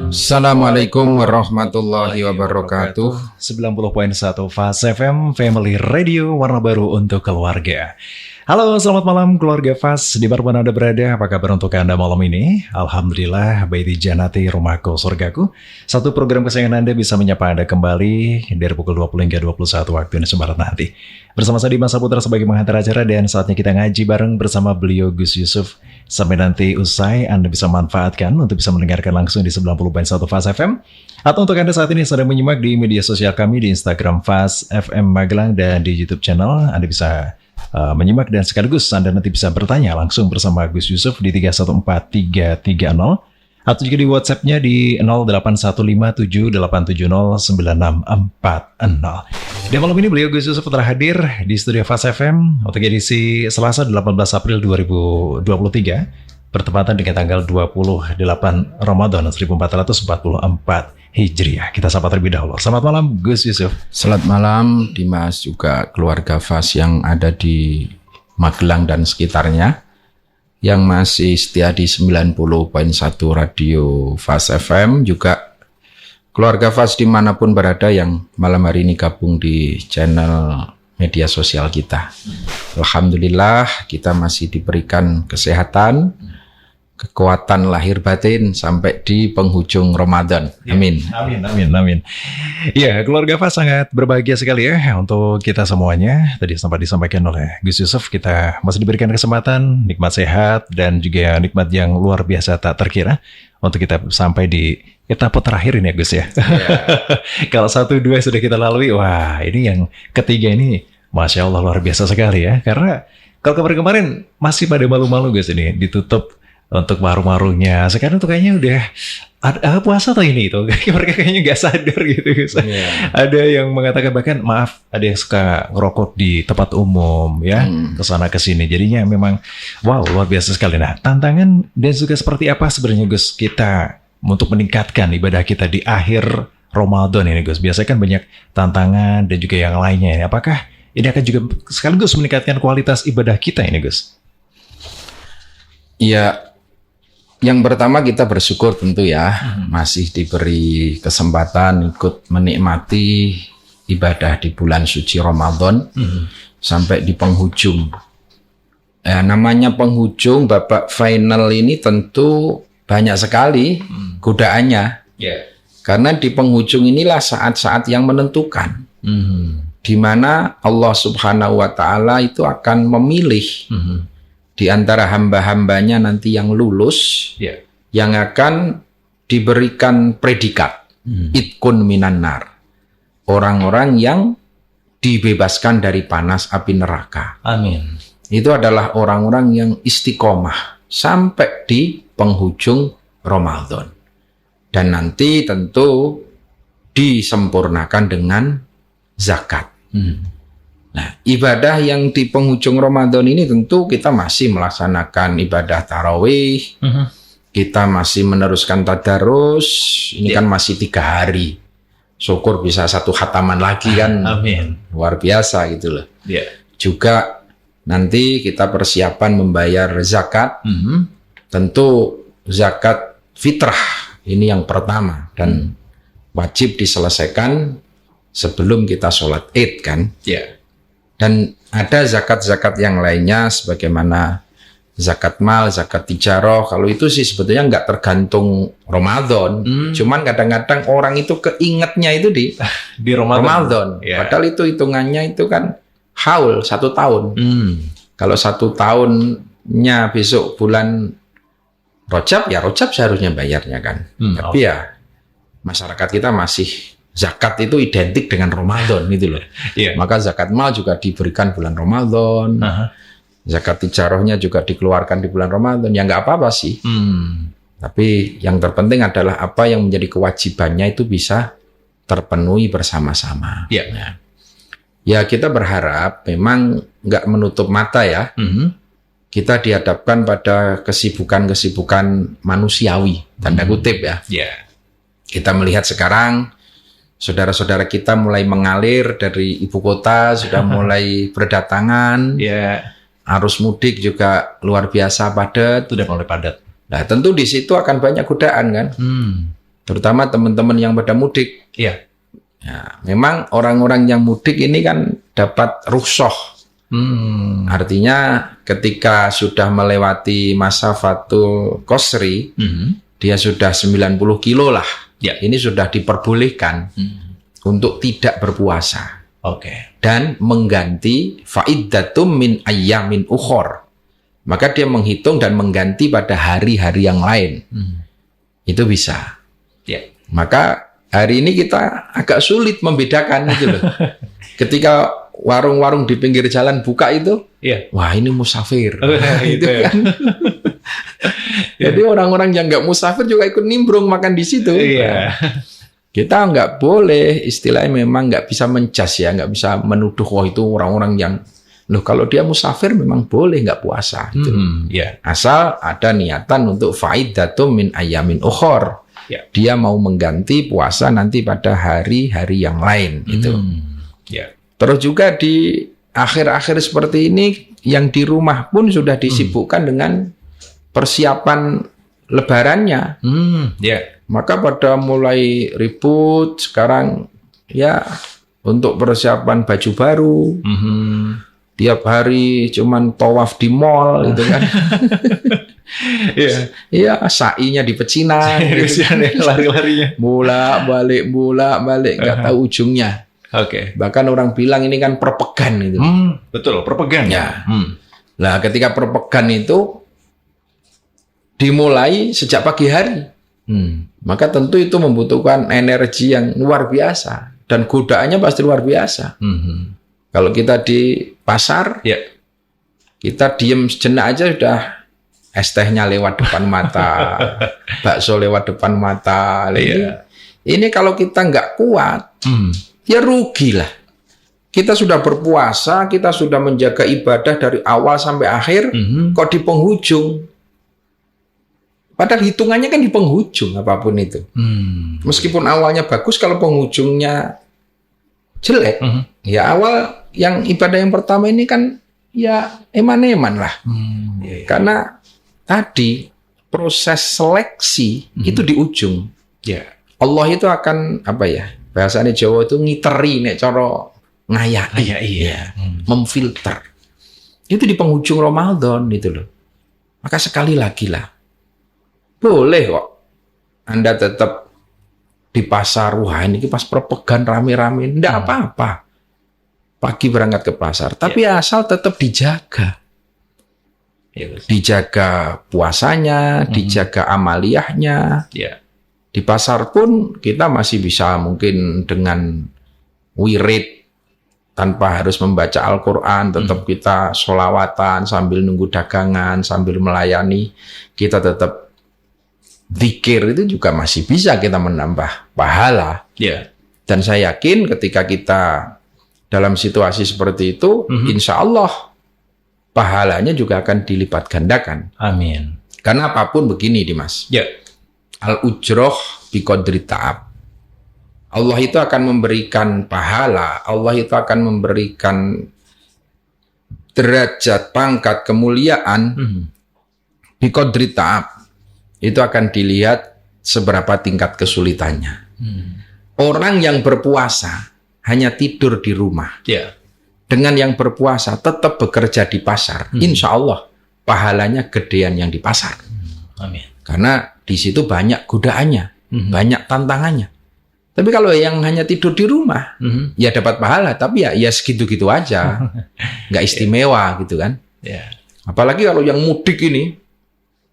Assalamualaikum warahmatullahi wabarakatuh. 90.1 Fast FM Family Radio, warna baru untuk keluarga. Halo, selamat malam keluarga Fast, di mana Anda berada, apa kabar untuk Anda malam ini? Alhamdulillah, Baiti Janati, rumahku, surgaku. Satu program kesayangan Anda bisa menyapa Anda kembali dari pukul 20 hingga 21 waktu Indonesia Barat nanti. Bersama saya Dimas Saputra sebagai pengantar acara, dan saatnya kita ngaji bareng bersama beliau Gus Yusuf. Sampai nanti usai, Anda bisa manfaatkan untuk bisa mendengarkan langsung di 90.1 Fast FM. Atau untuk Anda saat ini sedang menyimak di media sosial kami di Instagram Fast FM Magelang dan di YouTube channel, Anda bisa menyimak dan sekaligus Anda nanti bisa bertanya langsung bersama Gus Yusuf di 314330, atau juga di WhatsApp-nya di 081578709640. Dan malam ini beliau Gus Yusuf telah hadir di studio Fast FM untuk edisi Selasa 18 April 2023, bertepatan dengan tanggal 28 Ramadan 1444 Hijriah. Kita sapa terlebih dahulu. Selamat malam Gus Yusuf. Selamat malam Dimas, juga keluarga Fast yang ada di Magelang dan sekitarnya, yang masih setia di 90.1 Radio Fast FM, juga keluarga Fast dimanapun berada yang malam hari ini gabung di channel media sosial kita. Alhamdulillah kita masih diberikan kesehatan, kekuatan lahir batin sampai di penghujung Ramadan. Amin. Amin. Ya, keluarga Fast sangat berbahagia sekali ya untuk kita semuanya. Tadi sempat disampaikan oleh Gus Yusuf, kita masih diberikan kesempatan, nikmat sehat, dan juga nikmat yang luar biasa tak terkira untuk kita sampai di etapa terakhir ini ya Gus ya. Kalau 1, 2 sudah kita lalui, wah ini yang ketiga ini Masya Allah luar biasa sekali ya. Karena kalau kemarin masih pada malu-malu Gus, ini ditutup untuk warung-warungnya. Sekarang tuh kayaknya udah ada puasa atau ini itu. Mereka kayaknya nggak sadar gitu. Ada yang mengatakan bahkan maaf, ada yang suka ngerokok di tempat umum ya, kesana kesini. Jadinya memang wow luar biasa sekali. Nah, tantangan dan juga seperti apa sebenarnya Gus kita untuk meningkatkan ibadah kita di akhir Ramadan ini Gus? Biasanya kan banyak tantangan dan juga yang lainnya. Apakah ini akan juga sekaligus meningkatkan kualitas ibadah kita ini Gus? Ya, yang pertama kita bersyukur tentu ya, masih diberi kesempatan ikut menikmati ibadah di bulan suci Ramadan sampai di penghujung. Namanya penghujung, babak final ini tentu banyak sekali godaannya. Karena di penghujung inilah saat-saat yang menentukan, di mana Allah Subhanahu wa Ta'ala itu akan memilih di antara hamba-hambanya nanti yang lulus, yang akan diberikan predikat itkun minan nar, orang-orang yang dibebaskan dari panas api neraka. Amin. Itu adalah orang-orang yang istiqomah sampai di penghujung Ramadan, dan nanti tentu disempurnakan dengan zakat. Nah, ibadah yang di penghujung Ramadan ini tentu kita masih melaksanakan ibadah tarawih, kita masih meneruskan tadarus, ini kan masih 3 hari. Syukur bisa 1 khataman lagi kan. Amin. Luar biasa gitu loh. Juga nanti kita persiapan membayar zakat, tentu zakat fitrah ini yang pertama, dan wajib diselesaikan sebelum kita sholat Id kan. Dan ada zakat-zakat yang lainnya sebagaimana zakat mal, zakat tijarah. Kalau itu sih sebetulnya nggak tergantung Ramadan. Cuman kadang-kadang orang itu keingetnya itu di Ramadan. Padahal itu hitungannya itu kan haul 1 tahun. Kalau 1 tahunnya besok bulan Rajab, ya Rajab seharusnya bayarnya kan. Tapi ya masyarakat kita masih zakat itu identik dengan Ramadan gitu loh. Maka zakat mal juga diberikan bulan Ramadan. Zakat tijarahnya juga dikeluarkan di bulan Ramadan. Ya nggak apa-apa sih. Tapi yang terpenting adalah apa yang menjadi kewajibannya itu bisa terpenuhi bersama-sama. Ya kita berharap memang nggak menutup mata ya. Kita dihadapkan pada kesibukan-kesibukan manusiawi, tanda kutip ya. Kita melihat sekarang saudara-saudara kita mulai mengalir dari ibu kota, sudah mulai berdatangan. Arus mudik juga luar biasa padat. Sudah mulai padat. Nah, tentu di situ akan banyak godaan kan. terutama teman-teman yang pada mudik. Iya. Ya, memang orang-orang yang mudik ini kan dapat rukhsah. Artinya ketika sudah melewati masa fatul qasri, dia sudah 90 kilo lah. Ya. Ini sudah diperbolehkan untuk tidak berpuasa. Oke. Dan mengganti fa'iddatum min ayyamin ukhor. Maka dia menghitung dan mengganti pada hari-hari yang lain. Itu bisa. Ya. Maka hari ini kita agak sulit membedakan gitu loh. Ketika warung-warung di pinggir jalan buka itu, wah ini musafir. Gitu kan. Jadi orang-orang yang nggak musafir juga ikut nimbrung makan di situ. Iya. Kita nggak boleh, istilahnya memang nggak bisa mencas ya, nggak bisa menuduh wah itu orang-orang yang loh kalau dia musafir memang boleh nggak puasa. Gitu. Asal ada niatan untuk faidatum min ayamin ukhor. Dia mau mengganti puasa nanti pada hari-hari yang lain itu. Terus juga di akhir-akhir seperti ini yang di rumah pun sudah disibukkan dengan persiapan lebarannya. Maka pada mulai ribut sekarang ya untuk persiapan baju baru. Tiap hari cuman tawaf di mall gitu kan. Iya, sa'inya di pecinan, gitu. Lari-larinya. Bolak-balik, nggak tahu ujungnya. Oke. Bahkan orang bilang ini kan perpegan itu. Betul, perpegan. Ya. Nah, ketika perpegan itu dimulai sejak pagi hari, maka tentu itu membutuhkan energi yang luar biasa dan godaannya pasti luar biasa. Kalau kita di pasar, kita diem sejenak aja sudah es tehnya lewat depan mata, bakso lewat depan mata. Ini kalau kita nggak kuat, ya rugi lah. Kita sudah berpuasa, kita sudah menjaga ibadah dari awal sampai akhir, kok di penghujung. Padahal hitungannya kan di penghujung apapun itu. Meskipun awalnya bagus, kalau penghujungnya jelek, ya awal yang ibadah yang pertama ini kan ya eman-eman lah. Karena tadi proses seleksi itu di ujung. Allah itu akan apa ya? Bahasanya Jawa itu ngiteri nek cara ngayak. Memfilter. Itu di penghujung Ramadan itu loh. Maka sekali lagi lah. Boleh kok Anda tetap di pasar, wah ini pas perpegan rame-rame, enggak apa-apa. Pagi berangkat ke pasar, tapi asal tetap dijaga. Dijaga puasanya, dijaga amaliyahnya. Di pasar pun kita masih bisa mungkin dengan wirid tanpa harus membaca Al-Quran, tetap kita sholawatan sambil nunggu dagangan, sambil melayani, kita tetap zikir, itu juga masih bisa kita menambah pahala. Dan saya yakin ketika kita dalam situasi seperti itu, insya Allah pahalanya juga akan dilipat gandakan. Amin. Karena apapun begini, Dimas. Al-ujroh biqadri ta'ab. Allah itu akan memberikan pahala, Allah itu akan memberikan derajat, pangkat, kemuliaan biqadri ta'ab. Itu akan dilihat seberapa tingkat kesulitannya. Orang yang berpuasa hanya tidur di rumah. Dengan yang berpuasa tetap bekerja di pasar. Insya Allah pahalanya gedean yang di pasar. Amin. Karena di situ banyak godaannya, banyak tantangannya. Tapi kalau yang hanya tidur di rumah, ya dapat pahala. Tapi ya segitu-gitu aja. Nggak istimewa gitu kan. Apalagi kalau yang mudik ini,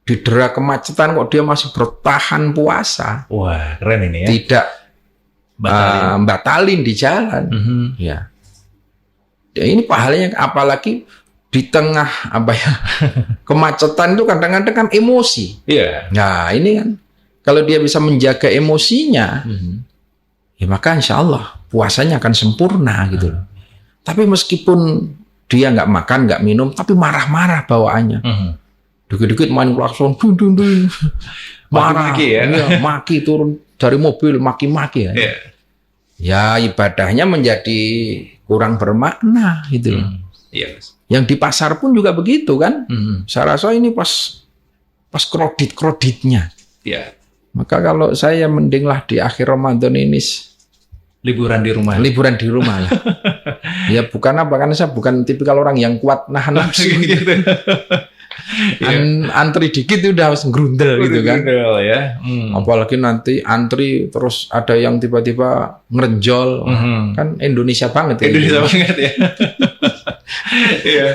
didera kemacetan kok dia masih bertahan puasa. Wah, keren ini ya. Tidak batalin di jalan. Ya. Ini pahalanya, apalagi di tengah kemacetan itu kadang-kadang kan emosi. Nah, ini kan kalau dia bisa menjaga emosinya, ya maka insya Allah puasanya akan sempurna gitu loh. Tapi meskipun dia nggak makan, nggak minum, tapi marah-marah bawaannya. Dikit-dikit main klakson, marah, maki turun dari mobil, maki-maki ya. Ya ibadahnya menjadi kurang bermakna gitu. Yang di pasar pun juga begitu kan. Saya rasa ini pas kreditnya. Maka kalau saya mendinglah di akhir Ramadan ini Liburan di rumah. liburan di rumah lah. Ya bukan apa, karena saya bukan tipikal orang yang kuat nahan nafsu. Gitu. Antri dikit udah harus gerundel gitu kan. Gerundel, ya. Apalagi nanti antri terus ada yang tiba-tiba ngerenjol. Kan Indonesia banget ya. Indonesia banget ya. Iya,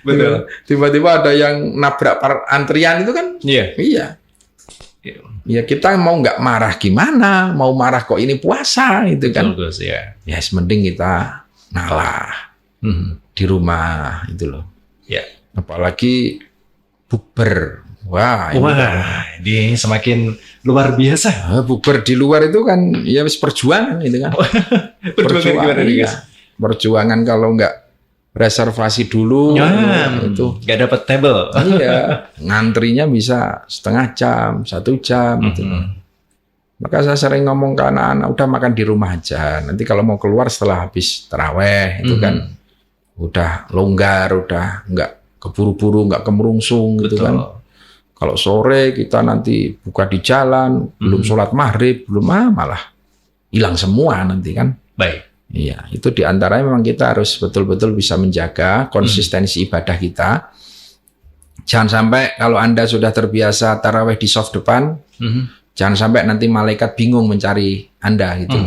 betul. Tiba-tiba ada yang nabrak antrian itu kan. Iya. Iya. Ya kita mau nggak marah gimana? Mau marah kok ini puasa gitu kan. Betul, Gus, ya. Ya mending kita ngalah di rumah itu loh. Ya. Apalagi bukber. Wah, ini semakin luar biasa. bukber di luar itu kan ya perjuangan itu kan. Perjuangan gimana nih, iya. Gus? Perjuangan kalau nggak reservasi dulu itu nggak dapat table. iya, ngantrinya bisa setengah jam, 1 jam gitu. Maka saya sering ngomong ke anak-anak, udah makan di rumah aja. Nanti kalau mau keluar setelah habis taraweh itu kan udah longgar, udah nggak keburu-buru, nggak kemerungsung gitu kan. Kalau sore kita nanti buka di jalan, belum sholat maghrib, belum malah hilang semua nanti kan. Baik. Iya, itu diantaranya memang kita harus betul-betul bisa menjaga konsistensi ibadah kita. Jangan sampai kalau Anda sudah terbiasa taraweh di soft depan, jangan sampai nanti malaikat bingung mencari Anda gitu.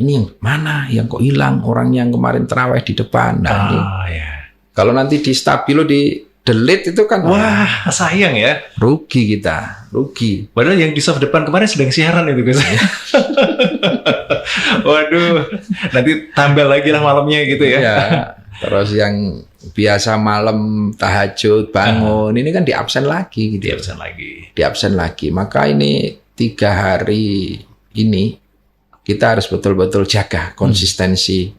Ini yang mana yang kok hilang orang yang kemarin taraweh di depan. Nah, kalau nanti di stabilo di delete itu kan wah sayang ya, rugi kita, rugi. Padahal yang di soft depan kemarin sedang siaran itu guys. Waduh, nanti tambah lagi lah malamnya gitu ya. Ya, terus yang biasa malam tahajud bangun ini kan diabsen lagi gitu. Diabsen lagi. Maka ini 3 hari ini kita harus betul-betul jaga konsistensi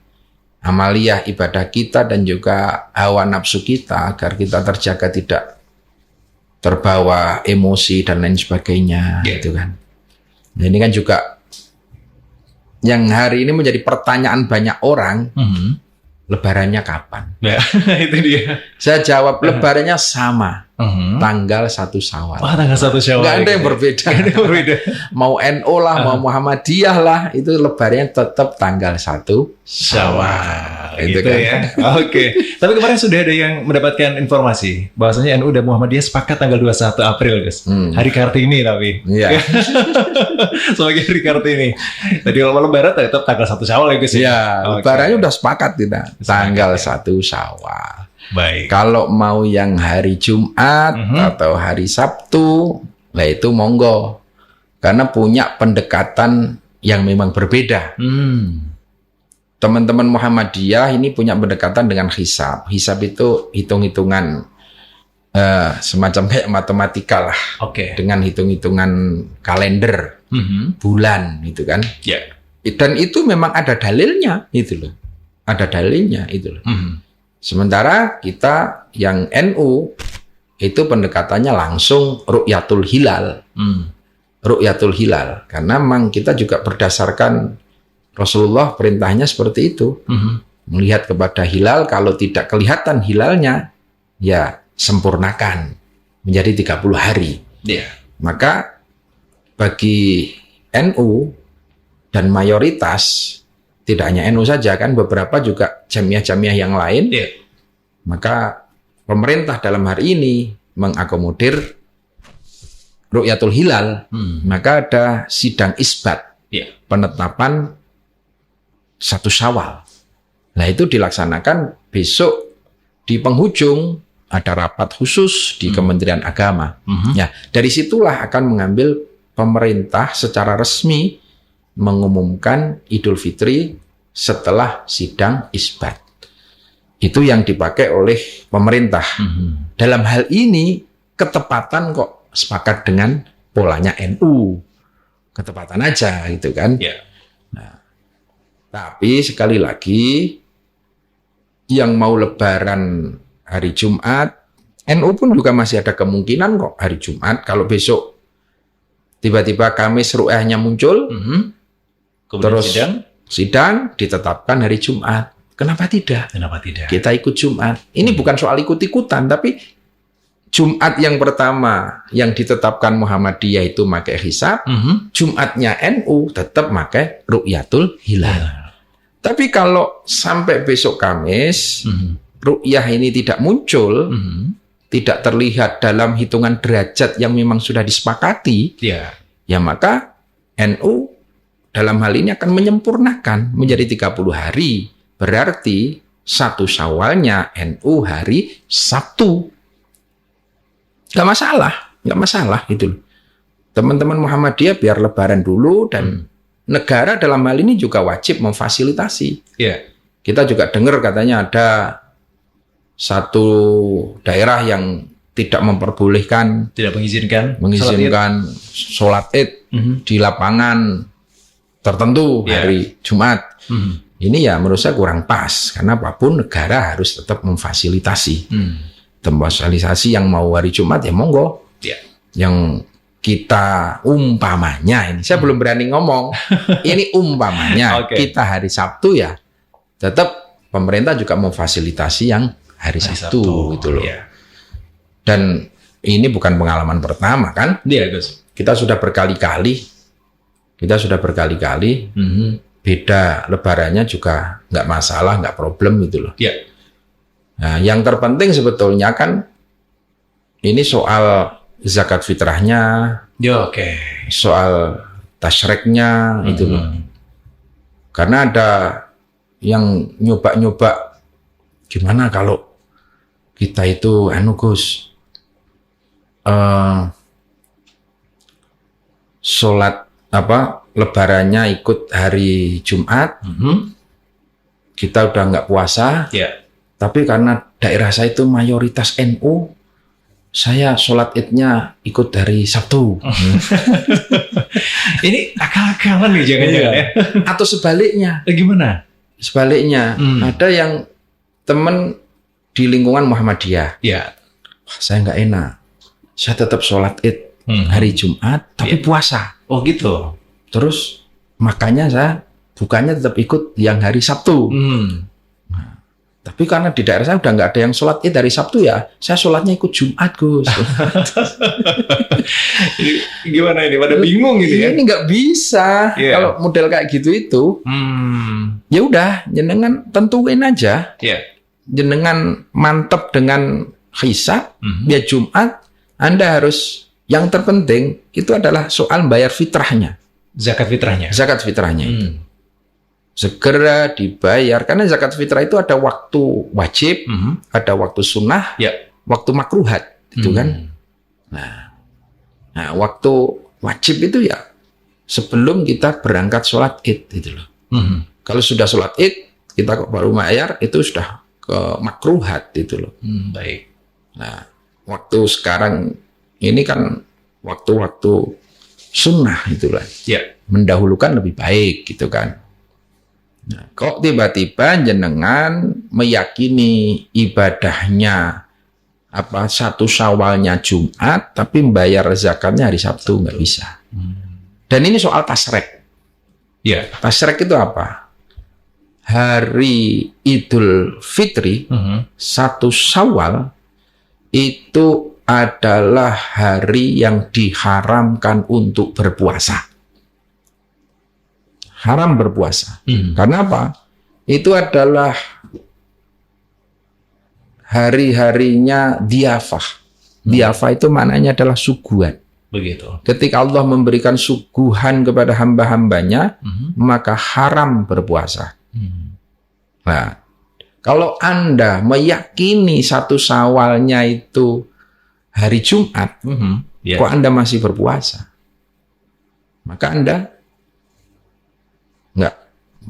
amaliyah ibadah kita dan juga hawa nafsu kita agar kita terjaga tidak terbawa emosi dan lain sebagainya gitu kan. Nah, ini kan juga yang hari ini menjadi pertanyaan banyak orang, lebarannya kapan? Ya, itu dia. Saya jawab lebarannya sama, tanggal 1 Syawal. Wah, tanggal 1 Syawal. Nggak ada yang berbeda. Mau NU lah, mau Muhammadiyah lah, itu lebarannya tetap tanggal 1 Syawal. Gitu kan? Ya. Oke. Tapi kemarin sudah ada yang mendapatkan informasi bahwasanya NU dan Muhammadiyah sepakat tanggal 21 April, guys. Hari Kartini tapi. Iya. Sebagai hari Kartini. Tadi kalau lebaran tetap tanggal 1 Syawal ya, guys. Iya, lebarannya udah sepakat kita. Tanggal 1 Syawal. Baik. Kalau mau yang hari Jumat atau hari Sabtu, nah itu monggo. Karena punya pendekatan yang memang berbeda. Teman-teman Muhammadiyah ini punya pendekatan dengan hisab. Hisab itu hitung-hitungan semacam kayak matematika lah. Dengan hitung-hitungan kalender, bulan gitu kan. Dan itu memang ada dalilnya itu loh. Ada dalilnya itu loh. Sementara kita yang NU itu pendekatannya langsung ru'yatul hilal. Ru'yatul hilal. Karena memang kita juga berdasarkan Rasulullah perintahnya seperti itu. Melihat kepada hilal, kalau tidak kelihatan hilalnya, ya sempurnakan menjadi 30 hari. Maka bagi NU dan mayoritas, tidak hanya NU saja kan, beberapa juga jamiah-jamiah yang lain, maka pemerintah dalam hari ini mengakomodir ru'yatul hilal, maka ada sidang isbat, penetapan 1 Syawal. Nah itu dilaksanakan besok di penghujung ada rapat khusus di Kementerian Agama. Ya, dari situlah akan mengambil pemerintah secara resmi mengumumkan Idul Fitri setelah sidang isbat. Itu yang dipakai oleh pemerintah. Dalam hal ini ketepatan kok sepakat dengan polanya NU. Ketepatan aja gitu kan. Nah, tapi sekali lagi yang mau lebaran hari Jumat, NU pun juga masih ada kemungkinan kok hari Jumat. Kalau besok tiba-tiba Kamis ru'yahnya muncul, terus sidang ditetapkan hari Jumat. Kenapa tidak? Kenapa tidak? Kita ikut Jumat. Ini bukan soal ikut-ikutan, tapi Jumat yang pertama yang ditetapkan Muhammadiyah itu pakai hisab, Jumatnya NU tetap pakai ru'yatul hilal. Tapi kalau sampai besok Kamis, ru'yah ini tidak muncul, tidak terlihat dalam hitungan derajat yang memang sudah disepakati, ya maka NU dalam hal ini akan menyempurnakan menjadi 30 hari. Berarti 1 Syawalnya NU hari Sabtu. Nggak masalah gitu loh. Teman-teman Muhammadiyah biar lebaran dulu, dan negara dalam hal ini juga wajib memfasilitasi. Kita juga dengar katanya ada satu daerah yang tidak memperbolehkan, Tidak mengizinkan sholat Id di lapangan tertentu hari Jumat. Ini ya menurut saya kurang pas, karena apapun negara harus tetap memfasilitasi. Memfasilitasi yang mau hari Jumat ya monggo. Yang kita umpamanya ini, saya belum berani ngomong, ini umpamanya kita hari Sabtu ya tetap pemerintah juga memfasilitasi yang hari Sabtu gitu loh. Dan ini bukan pengalaman pertama kan? Gus. Kita sudah berkali-kali, beda lebarannya juga nggak masalah, nggak problem gitu loh. Nah, yang terpenting sebetulnya kan ini soal zakat fitrahnya, soal tasyreknya itu loh. Karena ada yang nyoba-nyoba, gimana kalau kita itu Gus, sholat lebarannya ikut hari Jumat, kita udah nggak puasa, tapi karena daerah saya itu mayoritas NU, saya sholat Idnya ikut dari Sabtu. Ini akal-akalan nih jangan-jangan ya. Atau sebaliknya. Gimana? Sebaliknya, ada yang temen di lingkungan Muhammadiyah. Wah, saya nggak enak. Saya tetap sholat Id hari Jumat, tapi puasa. Oh gitu. Terus makanya saya bukannya tetap ikut yang hari Sabtu. Tapi karena di daerah saya udah nggak ada yang sholat Id hari Sabtu ya, saya sholatnya ikut Jumat, Gus. Gimana ini? Pada bingung ini ya? Ini nggak bisa. Kalau model kayak gitu itu, ya udah, jenengan tentuin aja. Jenengan mantep dengan hisab, ya Jumat, Anda harus, yang terpenting itu adalah soal bayar fitrahnya. Zakat fitrahnya itu. Segera dibayar, karena zakat fitrah itu ada waktu wajib, ada waktu sunnah, waktu makruhat, itu kan. Nah, waktu wajib itu ya sebelum kita berangkat sholat Id, itu loh. Kalau sudah sholat Id, kita baru bayar, itu sudah ke makruhat, itu loh. Baik. Nah, waktu sekarang ini kan waktu-waktu sunnah, itu lah. Mendahulukan lebih baik, gitu kan. Nah, kok tiba-tiba jenengan meyakini ibadahnya 1 Syawalnya Jumat, tapi membayar zakatnya hari Sabtu, nggak bisa. Dan ini soal tasrek. Tasrek itu apa? Hari Idul Fitri 1 Syawal itu adalah hari yang diharamkan untuk berpuasa. Haram berpuasa. Karena apa? Itu adalah hari-harinya diafah. Diafah itu maknanya adalah suguhan. Begitu. Ketika Allah memberikan suguhan kepada hamba-hambanya, maka haram berpuasa. Nah, kalau Anda meyakini 1 Syawalnya itu hari Jumat, kok Anda masih berpuasa? Maka Anda nggak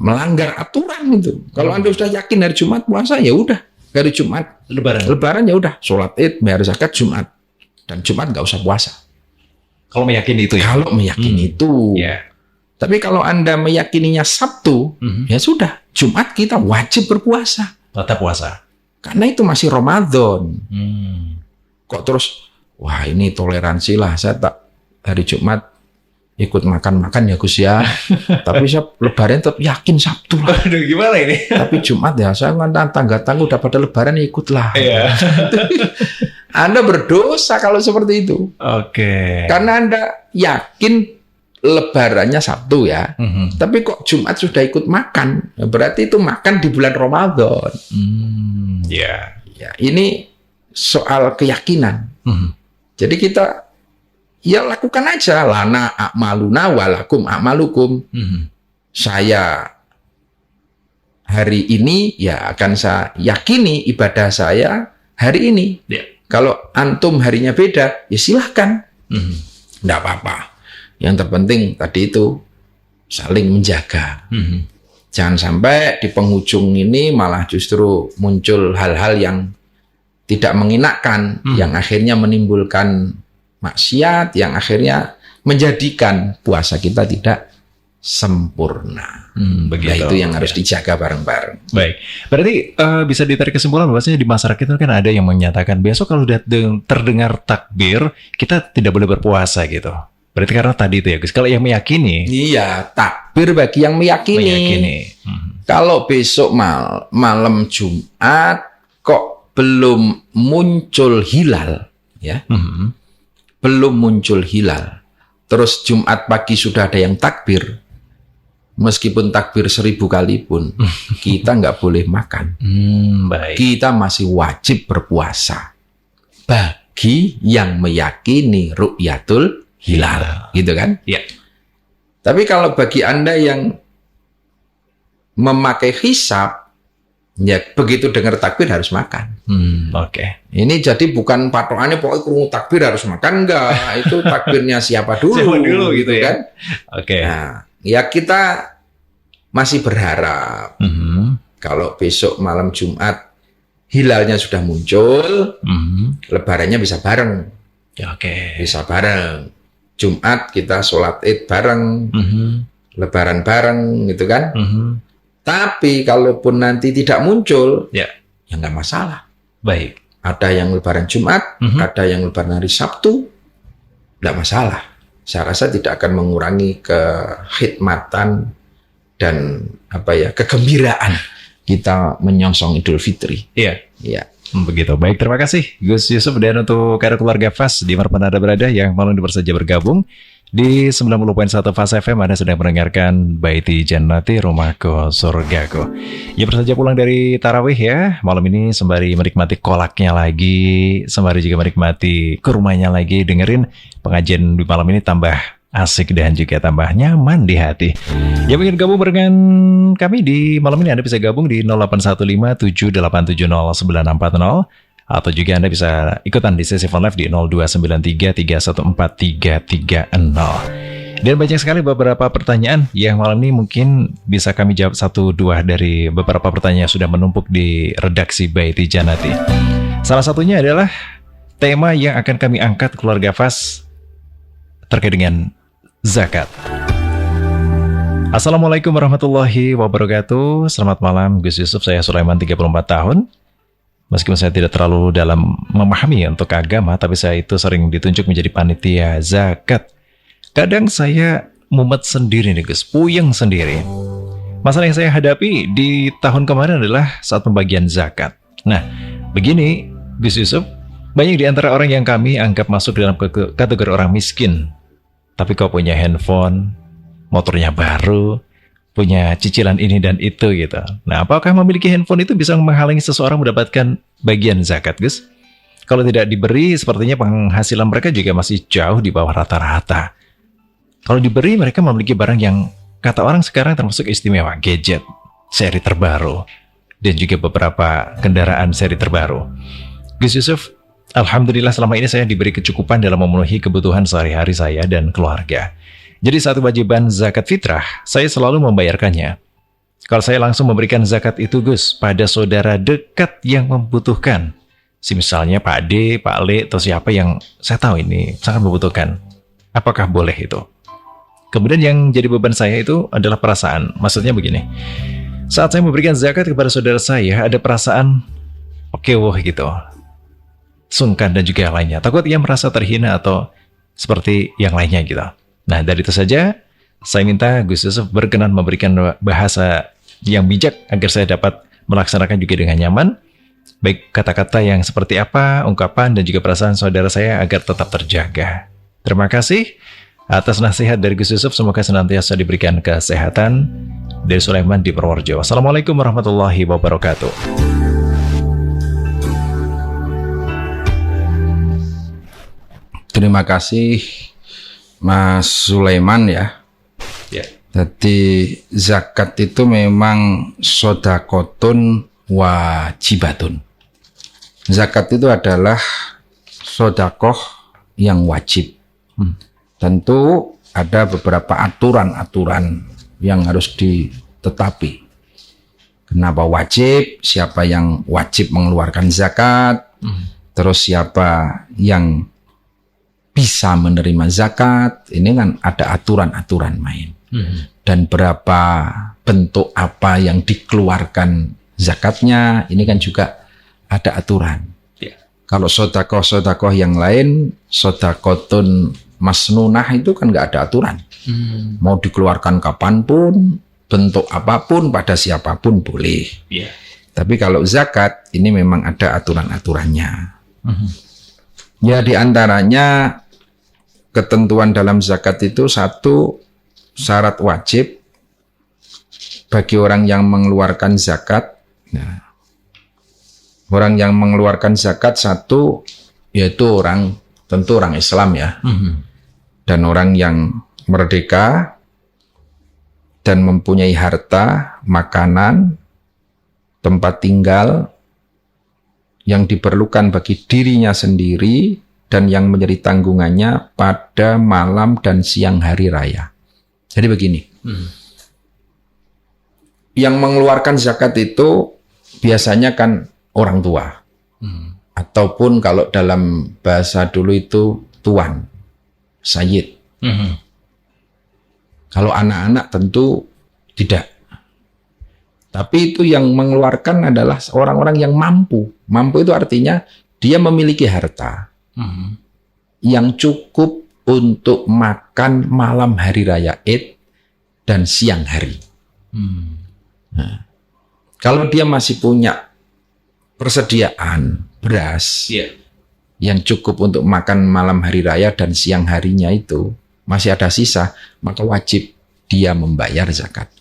melanggar aturan itu. Kalau Anda sudah yakin hari Jumat puasa, ya udah. Hari Jumat Lebaran ya udah, sholat Id, bayar zakat Jumat, dan Jumat nggak usah puasa. Kalau meyakini itu ya. Kalau meyakini itu. Tapi kalau Anda meyakininya Sabtu, ya sudah, Jumat kita wajib berpuasa. Tetap puasa. Karena itu masih Ramadan. Kok terus, wah ini toleransi lah, saya tak hari Jumat ikut makan-makan ya Gus ya. Tapi saya lebaran tetap yakin Sabtu lah. Aduh, gimana ini? Tapi Jumat ya, saya ngantar tangga-tangga udah pada lebaran ya ikutlah. Anda berdosa kalau seperti itu. Oke. Karena Anda yakin lebarannya Sabtu ya. Tapi kok Jumat sudah ikut makan. Berarti itu makan di bulan Ramadan. Ya, ini soal keyakinan. Jadi kita ya lakukan aja. Lana a'maluna walakum a'malukum. Saya hari ini ya akan saya yakini ibadah saya hari ini. Kalau antum harinya beda, ya silahkan. Nggak apa-apa. Yang terpenting tadi itu saling menjaga. Jangan sampai di penghujung ini malah justru muncul hal-hal yang tidak menginakkan, yang akhirnya menimbulkan maksiat, yang akhirnya menjadikan puasa kita tidak sempurna. Begitu. Nah, itu yang harus dijaga bareng-bareng. Baik, berarti bisa ditarik kesimpulan bahwasanya di masyarakat itu kan ada yang menyatakan besok kalau terdengar takbir kita tidak boleh berpuasa gitu. Berarti karena tadi itu ya Gus, kalau yang meyakini. Iya, takbir bagi yang meyakini. Kalau besok malam Jumat kok belum muncul hilal, ya, belum muncul hilal. Terus Jumat pagi sudah ada yang takbir, meskipun takbir 1000 kali pun, kita nggak boleh makan. Baik. Kita masih wajib berpuasa bagi yang meyakini ru'yatul hilal, gitu kan? Ya. Tapi kalau bagi Anda yang memakai hisab, ya begitu dengar takbir harus makan. Oke. Ini jadi bukan patokannya pokoknya kerungu takbir harus makan, enggak. Itu takbirnya siapa dulu, Siapa dulu gitu ya. kan? Oke. Nah, ya kita masih berharap kalau besok malam Jumat hilalnya sudah muncul, lebarannya bisa bareng. Oke. Bisa bareng. Jumat kita sholat Id bareng, lebaran bareng, gitu kan? Tapi kalaupun nanti tidak muncul, ya nggak masalah. Baik. Ada yang lebaran Jumat, ada yang lebaran hari Sabtu, nggak masalah. Saya rasa tidak akan mengurangi kekhidmatan dan kegembiraan kita menyongsong Idul Fitri. Iya. Iya. Begitu. Baik, terima kasih Gus Yusuf, dan untuk keluarga FAS di mana Anda berada yang malam ini bersaja bergabung di 90.1 FAS FM. Anda sedang mendengarkan Baiti Jannati, Rumahku Surgaku. Ya, bersaja pulang dari tarawih ya malam ini, sembari menikmati kolaknya lagi, sembari juga menikmati kurmanya lagi, dengerin pengajian di malam ini tambah asik dan juga tambah nyaman di hati. Ya, ingin gabung dengan kami di malam ini, Anda bisa gabung di 0815-7870-940, atau juga Anda bisa ikutan di sesi phone live di 0293-314-330. Dan banyak sekali beberapa pertanyaan yang malam ini mungkin bisa kami jawab 1-2 dari beberapa pertanyaan yang sudah menumpuk di redaksi Baiti Jannati. Salah satunya adalah tema yang akan kami angkat keluarga FAS terkait dengan zakat. Assalamualaikum warahmatullahi wabarakatuh. Selamat malam Gus Yusuf, saya Sulaiman, 34 tahun. Meskipun saya tidak terlalu dalam memahami untuk agama, tapi saya itu sering ditunjuk menjadi panitia zakat. Kadang saya mumet sendiri nih Gus, puyeng sendiri. Masalah yang saya hadapi di tahun kemarin adalah saat pembagian zakat. Nah, begini Gus Yusuf, banyak di antara orang yang kami anggap masuk dalam kategori orang miskin, tapi kau punya handphone, motornya baru, punya cicilan ini dan itu gitu. Nah, apakah memiliki handphone itu bisa menghalangi seseorang mendapatkan bagian zakat, Gus? Kalau tidak diberi, sepertinya penghasilan mereka juga masih jauh di bawah rata-rata. Kalau diberi, mereka memiliki barang yang kata orang sekarang termasuk istimewa, gadget, seri terbaru, dan juga beberapa kendaraan seri terbaru. Gus Yusuf, alhamdulillah selama ini saya diberi kecukupan dalam memenuhi kebutuhan sehari-hari saya dan keluarga. Jadi saat kewajiban zakat fitrah, saya selalu membayarkannya. Kalau saya langsung memberikan zakat itu Gus, pada saudara dekat yang membutuhkan. Misalnya Pak D, Pak Le, atau siapa yang saya tahu ini sangat membutuhkan. Apakah boleh itu? Kemudian yang jadi beban saya itu adalah perasaan. Maksudnya begini, saat saya memberikan zakat kepada saudara saya, ada perasaan wah gitu, sungkan dan juga yang lainnya. Takut ia merasa terhina atau seperti yang lainnya gitu. Nah, dari itu saja, saya minta Gus Yusuf berkenan memberikan bahasa yang bijak agar saya dapat melaksanakan juga dengan nyaman. Baik kata-kata yang seperti apa, ungkapan dan juga perasaan saudara saya agar tetap terjaga. Terima kasih atas nasihat dari Gus Yusuf. Semoga senantiasa diberikan kesehatan. Dari Sulaiman di Purworejo. Assalamualaikum warahmatullahi wabarakatuh. Terima kasih Mas Sulaiman ya. Jadi zakat itu memang sodakotun wajibatun. Zakat itu adalah sodakoh yang wajib. Tentu ada beberapa aturan-aturan yang harus ditetapi. Kenapa wajib? Siapa yang wajib mengeluarkan zakat? Terus siapa yang bisa menerima zakat? Ini kan ada aturan-aturan main. Dan berapa bentuk apa yang dikeluarkan zakatnya, ini kan juga ada aturan. Kalau sodakoh-sodakoh yang lain, sodakotun masnunah itu kan nggak ada aturan. Mau dikeluarkan kapanpun, bentuk apapun, pada siapapun boleh. Tapi kalau zakat, ini memang ada aturan-aturannya. Ya, diantaranya ketentuan dalam zakat itu satu, syarat wajib bagi orang yang mengeluarkan zakat. Nah, orang yang mengeluarkan zakat satu, yaitu tentu orang Islam ya, dan orang yang merdeka dan mempunyai harta, makanan, tempat tinggal yang diperlukan bagi dirinya sendiri dan yang menjadi tanggungannya pada malam dan siang hari raya. Jadi begini, yang mengeluarkan zakat itu biasanya kan orang tua, ataupun kalau dalam bahasa dulu itu tuan, sayyid. Kalau anak-anak tentu tidak. Tapi itu yang mengeluarkan adalah orang-orang yang mampu. Mampu itu artinya dia memiliki harta yang cukup untuk makan malam hari raya Id dan siang hari. Nah, kalau dia masih punya persediaan beras yang cukup untuk makan malam hari raya dan siang harinya itu, masih ada sisa, maka wajib dia membayar zakat.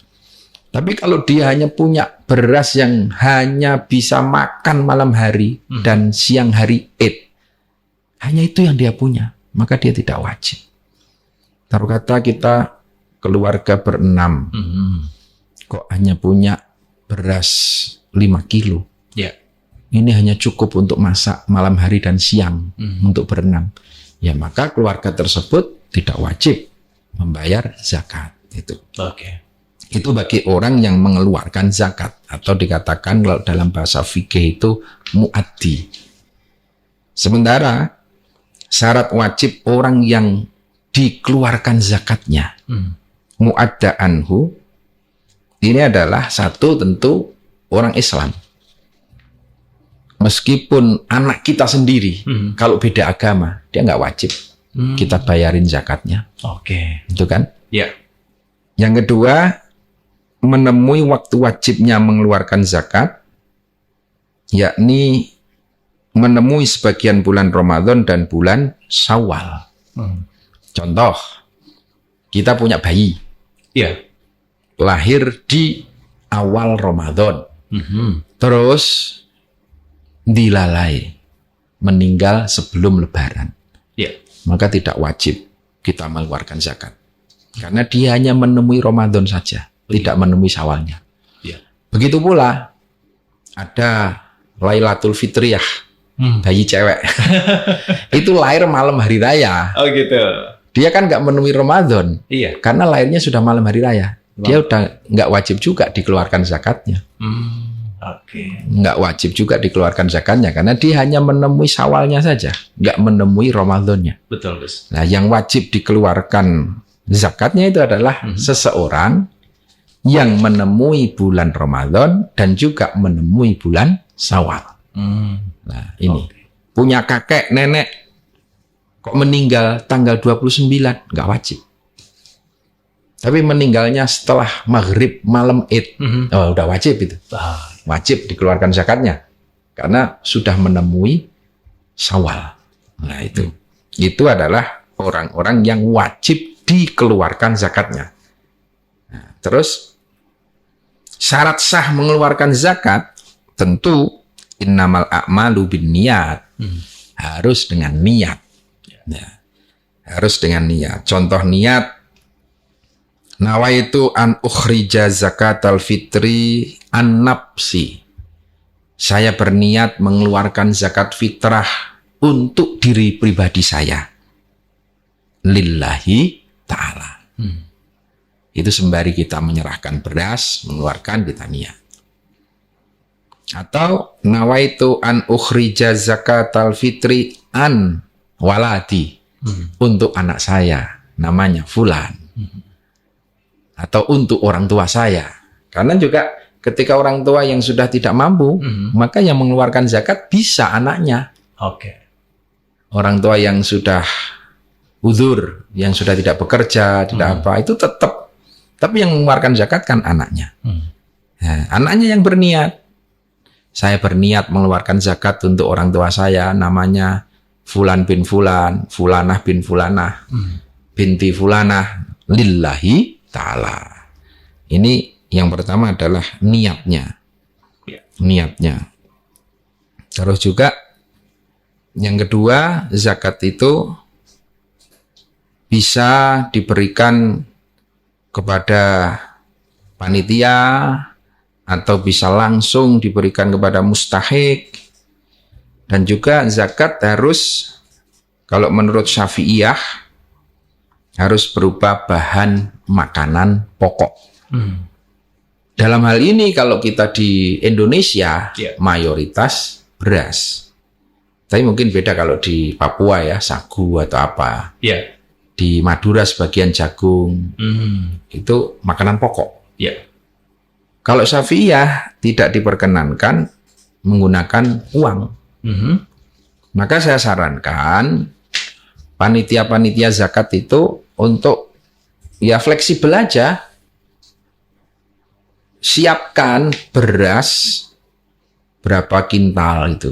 Tapi kalau dia hanya punya beras yang hanya bisa makan malam hari dan siang hari Id, hanya itu yang dia punya, maka dia tidak wajib. Taruh kata kita keluarga berenam, kok hanya punya beras 5 kilo. Ini hanya cukup untuk masak malam hari dan siang untuk berenam. Ya, maka keluarga tersebut tidak wajib membayar zakat. Itu bagi orang yang mengeluarkan zakat, atau dikatakan kalau dalam bahasa fikih itu muaddi. Sementara syarat wajib orang yang dikeluarkan zakatnya, muadda anhu, ini adalah satu, tentu orang Islam. Meskipun anak kita sendiri, kalau beda agama, dia nggak wajib kita bayarin zakatnya. Itu kan? Yang kedua, menemui waktu wajibnya mengeluarkan zakat, yakni menemui sebagian bulan Ramadan dan bulan Syawal. Contoh, kita punya bayi, lahir di awal Ramadan, terus dilalai, meninggal sebelum Lebaran, maka tidak wajib kita mengeluarkan zakat, karena dia hanya menemui Ramadan saja, tidak menemui Syawalnya. Begitu pula ada Lailatul Fitriyah, bayi cewek, itu lahir malam hari raya. Dia kan nggak menemui Ramadan, karena lahirnya sudah malam hari raya. Dia udah nggak wajib juga dikeluarkan zakatnya. Nggak wajib juga dikeluarkan zakatnya, karena dia hanya menemui Syawalnya saja, nggak menemui Ramadannya. Nah, yang wajib dikeluarkan zakatnya itu adalah seseorang yang menemui bulan Ramadan dan juga menemui bulan Syawal. Nah, ini punya kakek nenek kok meninggal tanggal 29, nggak wajib. Tapi meninggalnya setelah maghrib malam Id, udah wajib itu. Wajib dikeluarkan zakatnya. karena sudah menemui Syawal. Nah itu adalah orang-orang yang wajib dikeluarkan zakatnya. Nah, terus syarat sah mengeluarkan zakat tentu innamal a'malu binniyat, harus dengan niat. Nah, harus dengan niat. Contoh niat, nawaitu an ukhrija zakatal fitri an nafsi. Saya berniat mengeluarkan zakat fitrah untuk diri pribadi saya. Lillahi ta'ala. Itu sembari kita menyerahkan beras, mengeluarkan, kita niat. Atau nawaitu an ukhrija zakatal fitri an waladi. Untuk anak saya, namanya fulan. Atau untuk orang tua saya. Karena juga ketika orang tua yang sudah tidak mampu, maka yang mengeluarkan zakat bisa anaknya. Orang tua yang sudah uzur, yang sudah tidak bekerja, tidak apa, itu tetap. Tapi yang mengeluarkan zakat kan anaknya. Nah, anaknya yang berniat. Saya berniat mengeluarkan zakat untuk orang tua saya, namanya Fulan bin Fulan, Fulanah bin Fulanah, binti Fulanah, lillahi ta'ala. Ini yang pertama adalah niatnya. Niatnya. Terus juga yang kedua, zakat itu bisa diberikan kepada panitia atau bisa langsung diberikan kepada mustahik. Dan juga zakat harus, kalau menurut Syafi'iyah, harus berupa bahan makanan pokok. Dalam hal ini kalau kita di Indonesia, mayoritas beras. Tapi mungkin beda kalau di Papua ya, sagu atau apa. Di Madura sebagian jagung. Itu makanan pokok. Kalau Syafi'iyah tidak diperkenankan menggunakan uang. Maka saya sarankan panitia-panitia zakat itu untuk ya fleksibel aja, siapkan beras berapa kintal itu.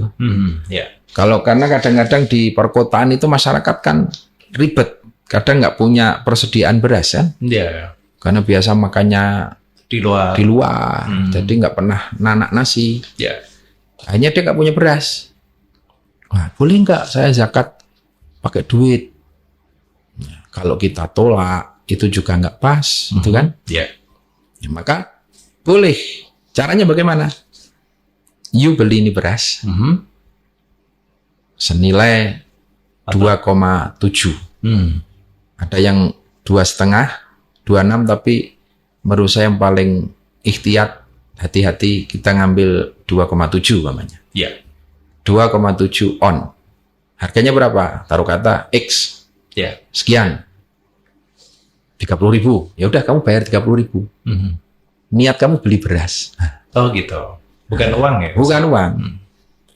Kalau karena kadang-kadang di perkotaan itu masyarakat kan ribet, kadang nggak punya persediaan beras kan, karena biasa makannya di luar, jadi nggak pernah nanak nasi. Akhirnya dia nggak punya beras. Wah, boleh nggak saya zakat pakai duit? Nah, kalau kita tolak, itu juga nggak pas, gitu kan? Ya, maka boleh. Caranya bagaimana? You beli ini beras senilai 2,7. Ada yang 2,5, 26, tapi menurut saya yang paling ikhtiyat, hati-hati kita ngambil 2,7 namanya. 2,7 on. Harganya berapa? Taruh kata X. Sekian. 30.000. Ya udah kamu bayar 30.000. Niat kamu beli beras. Oh gitu. Bukan uang ya? Bukan uang.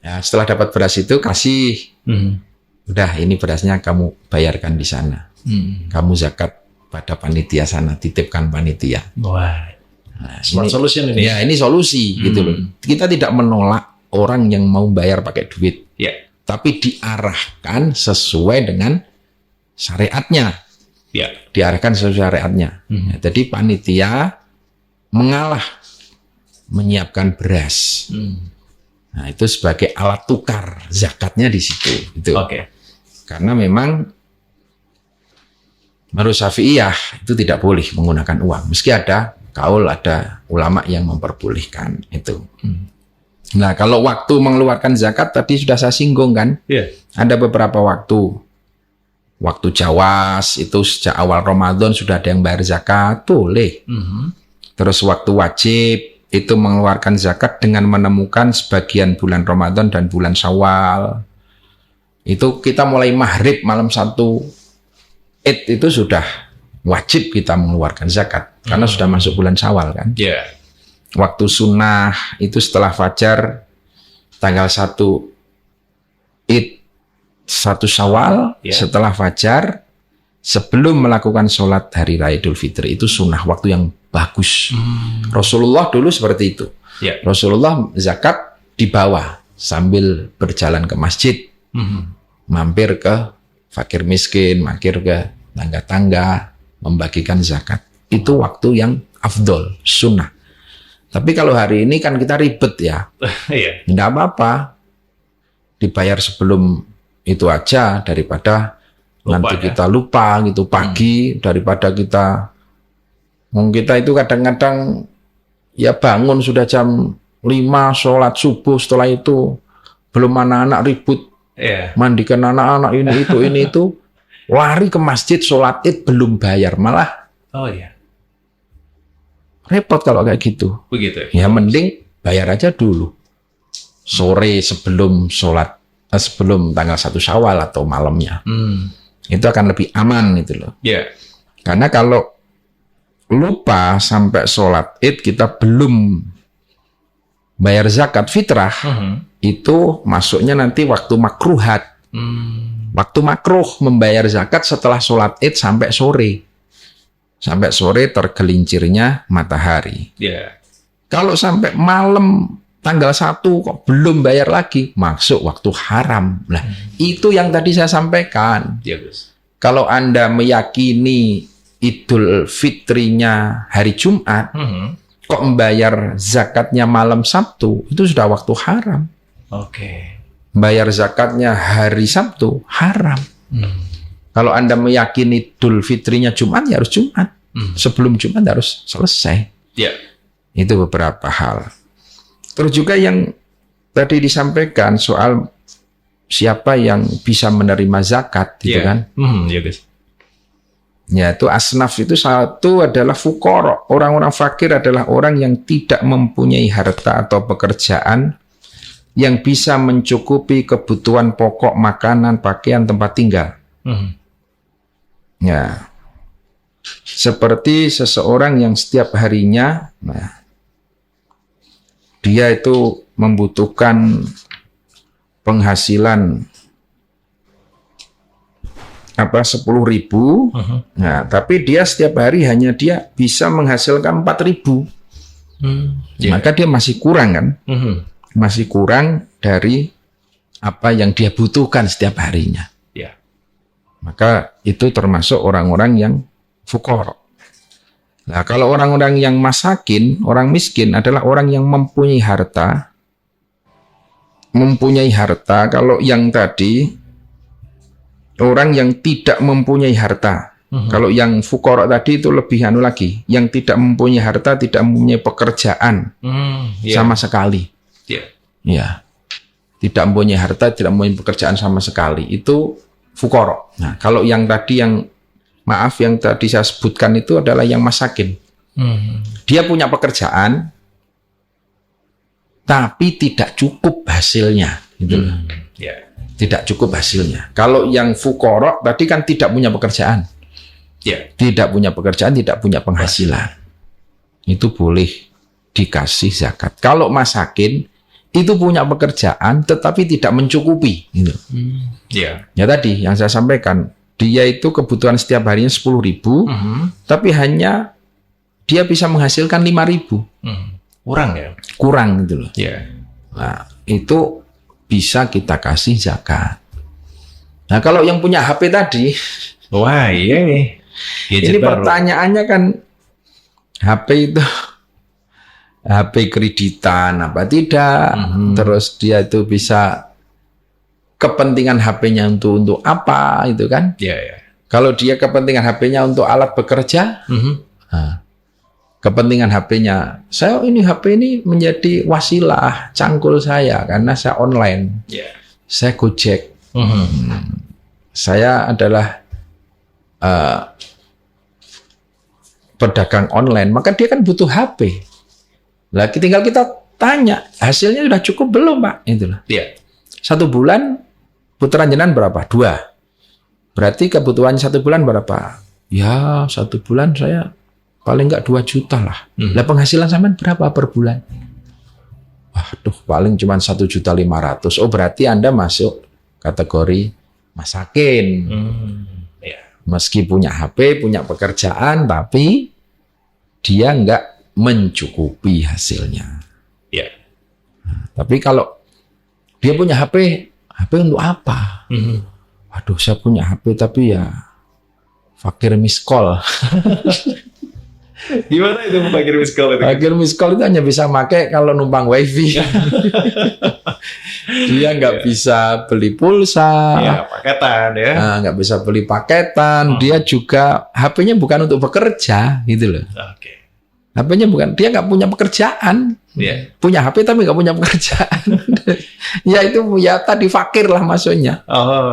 Ya, setelah dapat beras itu kasih. Udah ini berasnya kamu bayarkan di sana. Kamu zakat pada panitia sana, titipkan panitia. Wah. Nah, smart solution ini. Ya, ini solusi gitu loh. Kita tidak menolak orang yang mau bayar pakai duit. Tapi diarahkan sesuai dengan syariatnya. Diarahkan sesuai syariatnya. Ya, jadi panitia mengalah menyiapkan beras. Nah, itu sebagai alat tukar zakatnya di situ. Gitu. Karena memang menurut Syafi'iyah itu tidak boleh menggunakan uang. Meski ada kaul, ada ulama yang memperbolehkan itu. Nah, kalau waktu mengeluarkan zakat tadi sudah saya singgung kan? Ada beberapa waktu. Waktu Jawas itu sejak awal Ramadan sudah ada yang bayar zakat, boleh. Terus waktu wajib itu mengeluarkan zakat dengan menemukan sebagian bulan Ramadan dan bulan Syawal. Itu kita mulai maghrib malam 1 Id itu sudah wajib kita mengeluarkan zakat karena sudah masuk bulan Syawal kan. Waktu sunnah itu setelah fajar tanggal 1 Id 1 Syawal setelah fajar sebelum melakukan sholat hari raya Idul Fitri itu sunnah, waktu yang bagus. Rasulullah dulu seperti itu. Rasulullah zakat di bawah sambil berjalan ke masjid, mampir ke fakir miskin, mampir ke tangga-tangga, membagikan zakat. Itu waktu yang afdol, sunnah. Tapi kalau hari ini kan kita ribet ya. Tidak apa-apa. Dibayar sebelum itu aja daripada nanti kita lupa gitu pagi, daripada kita itu kadang-kadang ya bangun sudah jam 5 sholat subuh, setelah itu belum anak-anak ribut mandikan anak-anak ini itu lari ke masjid sholat id belum bayar, malah repot kalau kayak gitu. Begitu ya mending bayar aja dulu sore sebelum sholat, sebelum tanggal 1 Syawal atau malamnya. Itu akan lebih aman gitu loh. Karena kalau lupa sampai sholat id kita belum bayar zakat fitrah, itu masuknya nanti waktu makruhat. Waktu makruh membayar zakat setelah sholat id sampai sore. Sampai sore tergelincirnya matahari. Kalau sampai malam tanggal 1 kok belum bayar lagi, masuk waktu haram. Nah, itu yang tadi saya sampaikan. Kalau Anda meyakini Idul Fitrinya hari Jumat, kok membayar zakatnya malam Sabtu, itu sudah waktu haram. Bayar zakatnya hari Sabtu, haram. Kalau Anda meyakini Idul Fitrinya Jumat, ya harus Jumat. Sebelum Jumat harus selesai. Itu beberapa hal. Terus juga yang tadi disampaikan soal siapa yang bisa menerima zakat, gitu kan? Ya, itu asnaf itu satu adalah fuqara. Orang-orang fakir adalah orang yang tidak mempunyai harta atau pekerjaan yang bisa mencukupi kebutuhan pokok makanan, pakaian, tempat tinggal. Ya, seperti seseorang yang setiap harinya, dia itu membutuhkan penghasilan 10.000, nah tapi dia setiap hari hanya dia bisa menghasilkan 4.000, maka dia masih kurang kan, masih kurang dari apa yang dia butuhkan setiap harinya. Maka itu termasuk orang-orang yang fuqara. Nah, kalau orang-orang yang masakin, orang miskin adalah orang yang mempunyai harta. Kalau yang tadi orang yang tidak mempunyai harta. Kalau yang fuqara tadi itu lebih lagi, yang tidak mempunyai harta, tidak mempunyai pekerjaan sama sekali. Ya, tidak mempunyai harta, tidak mempunyai pekerjaan sama sekali, itu fuqara. Nah, kalau yang tadi yang tadi saya sebutkan itu adalah yang masakin. Dia punya pekerjaan, tapi tidak cukup hasilnya. Gitu. Tidak cukup hasilnya. Kalau yang fuqara tadi kan tidak punya pekerjaan. Tidak punya pekerjaan, tidak punya penghasilan. Itu boleh dikasih zakat. Kalau masakin itu punya pekerjaan tetapi tidak mencukupi. Gitu. Ya tadi yang saya sampaikan, dia itu kebutuhan setiap harinya 10.000, tapi hanya dia bisa menghasilkan 5.000. Kurang ya? Kurang gitu loh. Nah, itu bisa kita kasih zakat. Nah, kalau yang punya HP tadi, wah iya nih. Ini pertanyaannya kan, HP itu HP kreditan apa tidak? Terus dia itu bisa kepentingan HP-nya untuk apa itu kan? Kalau dia kepentingan HP-nya untuk alat bekerja, nah, kepentingan HP-nya, HP ini menjadi wasilah cangkul saya karena saya online, saya Gojek, saya adalah pedagang online, maka dia kan butuh HP. Lah tinggal kita tanya, hasilnya sudah cukup belum, Pak? Itulah. 1 bulan putaran jenengan berapa? 2. Berarti kebutuhannya 1 bulan berapa? Ya 1 bulan saya paling nggak 2 juta lah. Lah penghasilan sampean berapa per bulan? Waduh, paling cuma 1.500.000. Oh, berarti Anda masuk kategori masakin. Meski punya HP, punya pekerjaan, tapi dia nggak mencukupi hasilnya. Tapi kalau Dia punya HP untuk apa? Waduh, saya punya HP tapi ya fakir miss call. Gimana itu fakir miss call itu? Fakir miss call itu hanya bisa pakai kalau numpang wifi. Dia nggak bisa beli pulsa, paketan ya. Nggak bisa beli paketan. Dia juga HP-nya bukan untuk bekerja, gitu loh. HP-nya bukan, dia nggak punya pekerjaan. Punya HP tapi nggak punya pekerjaan. Ya itu ya tadi fakir lah maksudnya.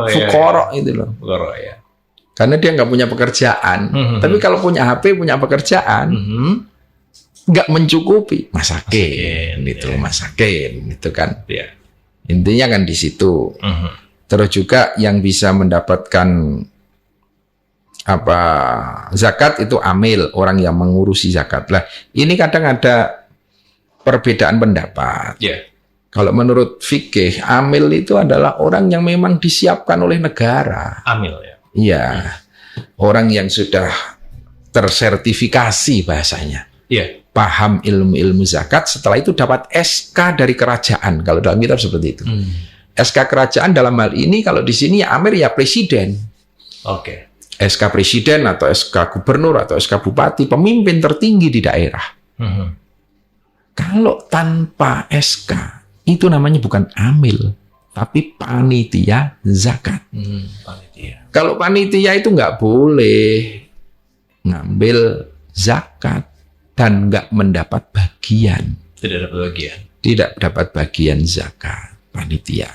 Fukoro itu loh. Fukoro ya. Karena dia nggak punya pekerjaan. Tapi kalau punya HP, punya pekerjaan, nggak mencukupi, masakin gitu, masakin gitu kan. Intinya kan di situ. Terus juga yang bisa mendapatkan zakat itu amil, orang yang mengurusi zakat. Lah, ini kadang ada perbedaan pendapat. Kalau menurut fikih, amil itu adalah orang yang memang disiapkan oleh negara. Amil ya. Iya. Orang yang sudah tersertifikasi bahasanya. Paham ilmu-ilmu zakat, setelah itu dapat SK dari kerajaan. Kalau dalam kitab seperti itu. SK kerajaan dalam hal ini, kalau di sini ya amir ya presiden. SK presiden atau SK gubernur atau SK bupati, pemimpin tertinggi di daerah. Kalau tanpa SK, itu namanya bukan amil, tapi panitia zakat. Kalau panitia itu nggak boleh ngambil zakat dan nggak mendapat bagian. Tidak dapat bagian zakat panitia.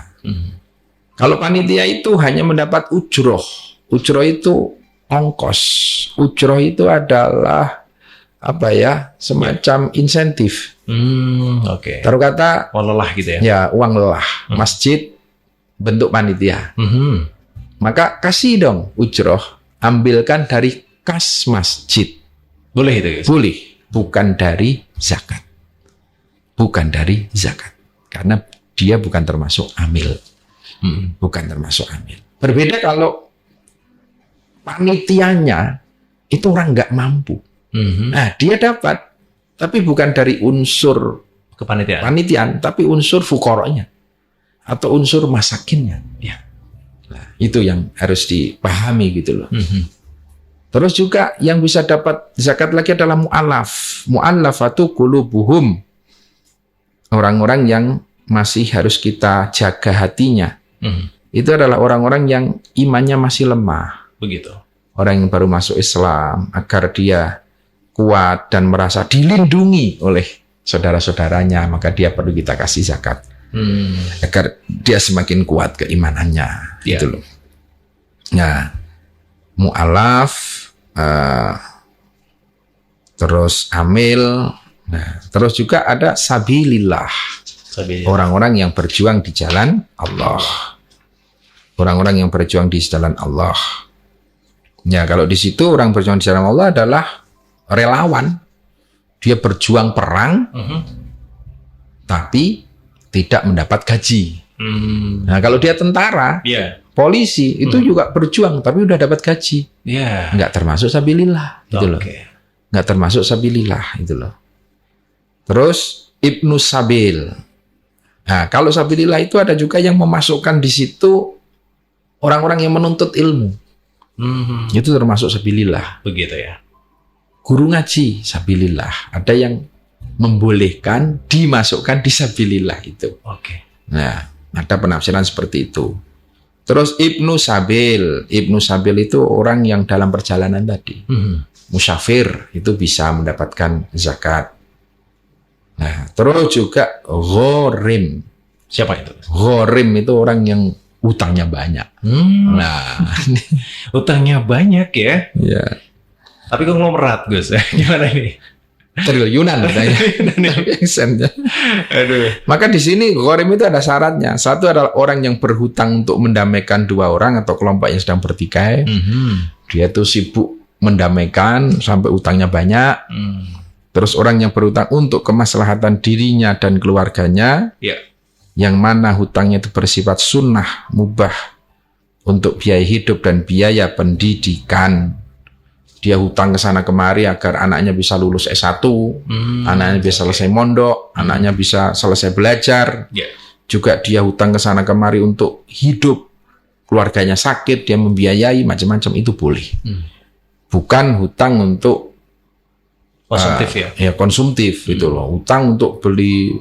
Kalau panitia itu hanya mendapat ujroh. Ujroh itu ongkos. Ujroh itu adalah semacam insentif. Taruh kata uang lelah gitu ya. Ya, uang lelah. Masjid bentuk panitia. Maka kasih dong ujroh, ambilkan dari kas masjid. Boleh itu guys? Boleh. Bukan dari zakat. Bukan dari zakat. Karena dia bukan termasuk amil. Bukan termasuk amil. Berbeda kalau panitianya itu orang nggak mampu. Nah, dia dapat, tapi bukan dari unsur panitiaan, tapi unsur fukoronya atau unsur masakinnya. Nah, itu yang harus dipahami gitu loh. Terus juga yang bisa dapat zakat lagi adalah mu'allaf. Mu'allafatu qulubuhum. Orang-orang yang masih harus kita jaga hatinya. Itu adalah orang-orang yang imannya masih lemah. Begitu. Orang yang baru masuk Islam, agar dia kuat dan merasa dilindungi oleh saudara-saudaranya, maka dia perlu kita kasih zakat. Agar dia semakin kuat keimanannya. Gitu loh. Nah, mu'alaf, terus amil, terus juga ada sabilillah. Orang-orang yang berjuang di jalan Allah. Orang-orang yang berjuang di jalan Allah. Ya, kalau di situ orang berjuang di jalan Allah adalah relawan. Dia berjuang perang, tapi tidak mendapat gaji. Nah, kalau dia tentara, polisi itu juga berjuang, tapi udah dapat gaji. Nggak termasuk sabilillah, gitu loh. Nggak termasuk sabilillah, itu loh. Terus Ibnu Sabil. Nah, kalau sabilillah itu ada juga yang memasukkan di situ orang-orang yang menuntut ilmu. Itu termasuk sabilillah. Begitu ya. Guru ngaji sabilillah. Ada yang membolehkan dimasukkan di sabilillah itu. Nah, ada penafsiran seperti itu. Terus Ibnu Sabil. Ibnu Sabil itu orang yang dalam perjalanan tadi. Musafir itu bisa mendapatkan zakat. Nah, terus juga ghorim. Siapa itu? Ghorim itu orang yang utangnya banyak. Nah, utangnya banyak ya? Ya. Tapi konglomerat, Gus. Gimana ini? Triliunan katanya. Aduh. Maka di sini ghorim itu ada syaratnya. Satu adalah orang yang berhutang untuk mendamaikan dua orang atau kelompok yang sedang bertikai. Dia tuh sibuk mendamaikan sampai utangnya banyak. Terus orang yang berhutang untuk kemaslahatan dirinya dan keluarganya, yang mana hutangnya itu bersifat sunnah, mubah untuk biaya hidup dan biaya pendidikan. Dia hutang ke sana kemari agar anaknya bisa lulus S1, anaknya bisa selesai mondok, anaknya bisa selesai belajar. juga dia hutang ke sana kemari untuk hidup, keluarganya sakit, dia membiayai macam-macam, itu boleh. Bukan hutang untuk Konsumtif ya konsumtif gitu loh. Hutang untuk beli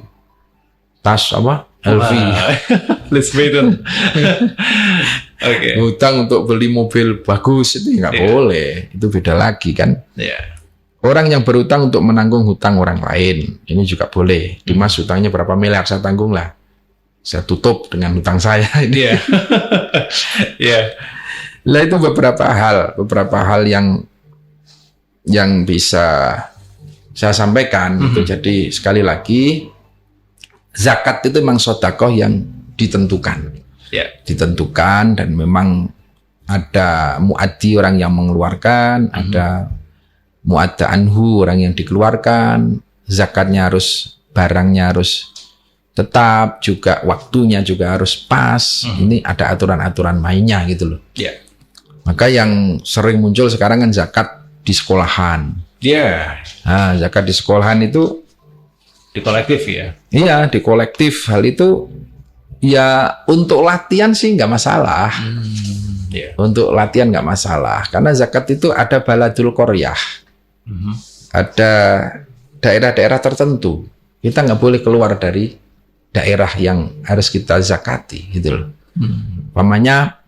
tas apa? LV. Louis Vuitton. Oke. Hutang untuk beli mobil bagus itu nggak boleh. Itu beda lagi kan. Orang yang berhutang untuk menanggung hutang orang lain, ini juga boleh. Dimas hutangnya berapa miliar, saya tanggung lah. Saya tutup dengan hutang saya ini. Lah itu beberapa hal yang bisa saya sampaikan. Gitu. Jadi sekali lagi, zakat itu memang sedekah yang ditentukan. Ditentukan, dan memang ada muaddi orang yang mengeluarkan, ada muadda anhu orang yang dikeluarkan, zakatnya harus, barangnya harus tetap, juga waktunya juga harus pas. Ini ada aturan-aturan mainnya gitu loh. Maka yang sering muncul sekarang kan zakat di sekolahan. Nah, zakat di sekolahan itu di kolektif ya? Iya, di kolektif. Hal itu ya untuk latihan sih nggak masalah. Untuk latihan nggak masalah. Karena zakat itu ada baladul qaryah. Ada daerah-daerah tertentu. Kita nggak boleh keluar dari daerah yang harus kita zakati gitu loh. Umpamanya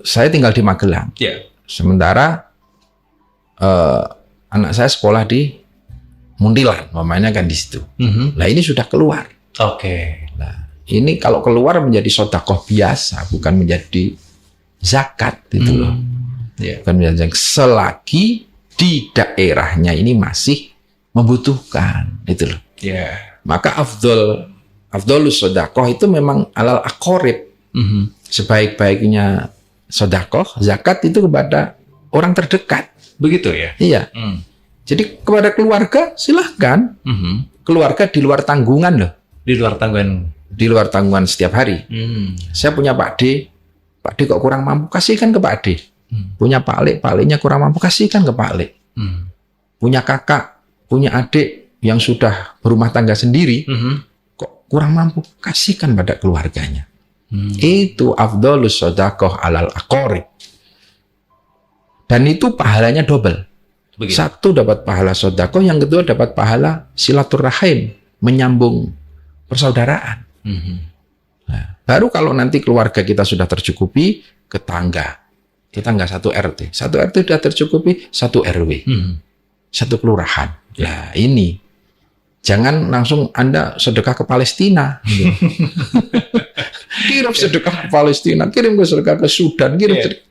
saya tinggal di Magelang. Sementara anak saya sekolah di Muntilan, umpamanya kan di situ. Nah ini sudah keluar. Nah ini kalau keluar menjadi sedekah biasa, bukan menjadi zakat gitu loh. Bukan menjadi zakat, selagi di daerahnya ini masih membutuhkan gitu loh. Maka afdolus sedekah itu memang alal aqarib. Sebaik-baiknya sedekah, zakat itu kepada orang terdekat. Begitu ya? Iya. Jadi kepada keluarga silahkan. Keluarga di luar tanggungan loh. Di luar tanggungan? Di luar tanggungan setiap hari. Saya punya Pak D kok kurang mampu, kasihkan ke Pak D. Punya Pak Leknya kurang mampu, kasihkan ke Pak Lek. Punya kakak, punya adik yang sudah berumah tangga sendiri, kok kurang mampu, kasihkan pada keluarganya. Itu afdolus sedekah alal aqarib. Dan itu pahalanya double. Satu dapat pahala sedekah, yang kedua dapat pahala silaturahim, menyambung persaudaraan. Nah, baru kalau nanti keluarga kita sudah tercukupi, ke tangga. Tetangga satu RT. Satu RT sudah tercukupi, satu RW. Satu kelurahan. Nah ini. Jangan langsung Anda sedekah ke Palestina. Gitu. Kirim sedekah ke Palestina, kirim ke sedekah ke Sudan, kirim sedekah.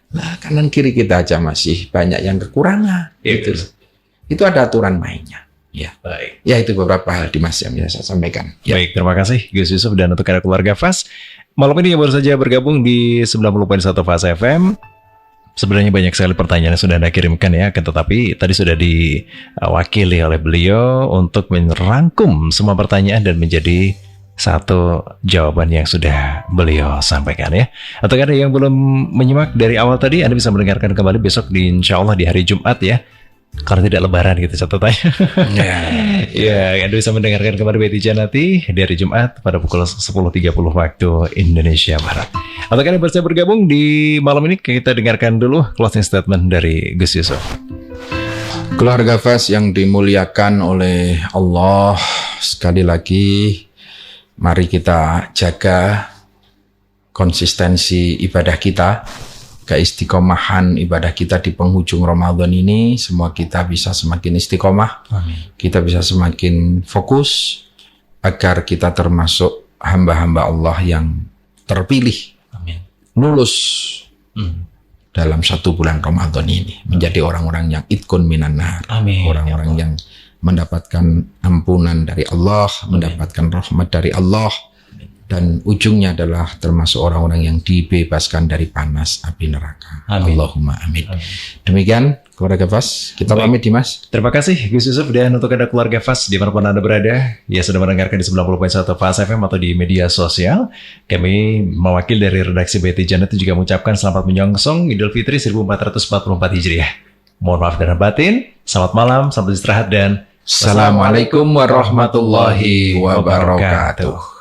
Nah, kanan kiri kita aja masih banyak yang kekurangan. Gitu. Itu ada aturan mainnya. Ya itu beberapa hal Dimas yang bisa saya sampaikan. Baik, terima kasih Gus Yusuf dan untuk ada keluarga FAS. Malam ini yang baru saja bergabung di 90.1 FAS FM. Sebenarnya banyak sekali pertanyaan yang sudah Anda kirimkan ya, tetapi tadi sudah diwakili oleh beliau untuk merangkum semua pertanyaan dan menjadi satu jawaban yang sudah beliau sampaikan ya. Atau ada yang belum menyimak dari awal tadi, Anda bisa mendengarkan kembali besok insya Allah di hari Jumat ya. Karena tidak lebaran gitu catatannya. Ya, Anda bisa mendengarkan kembali Beti Janati di hari Jumat pada pukul 10.30 waktu Indonesia Barat. Atau kan yang bergabung di malam ini, kita dengarkan dulu closing statement dari Gus Yusuf. Keluarga FAS yang dimuliakan oleh Allah, sekali lagi mari kita jaga konsistensi ibadah kita, keistiqomahan ibadah kita di penghujung Ramadan ini. Semua kita bisa semakin istiqomah. Amin. Kita bisa semakin fokus agar kita termasuk hamba-hamba Allah yang terpilih. Amin. Lulus dalam 1 bulan Ramadan ini menjadi orang-orang yang itqun minan nar. Orang-orang yang mendapatkan ampunan dari Allah, mendapatkan rahmat dari Allah. Dan ujungnya adalah termasuk orang-orang yang dibebaskan dari panas api neraka. Amin. Allahumma amin. Demikian keluarga FAS, kita pamit Dimas. Terima kasih Gus Yusuf dan untuk ada keluarga FAS dimanapun Anda berada, ya sudah mendengarkan di 90.1 FAS FM atau di media sosial. Kami mewakili dari redaksi Beti Janati juga mengucapkan selamat menyongsong Idul Fitri 1444 Hijriah. Mohon maaf dan batin, selamat malam, selamat istirahat dan Assalamualaikum warahmatullahi wabarakatuh.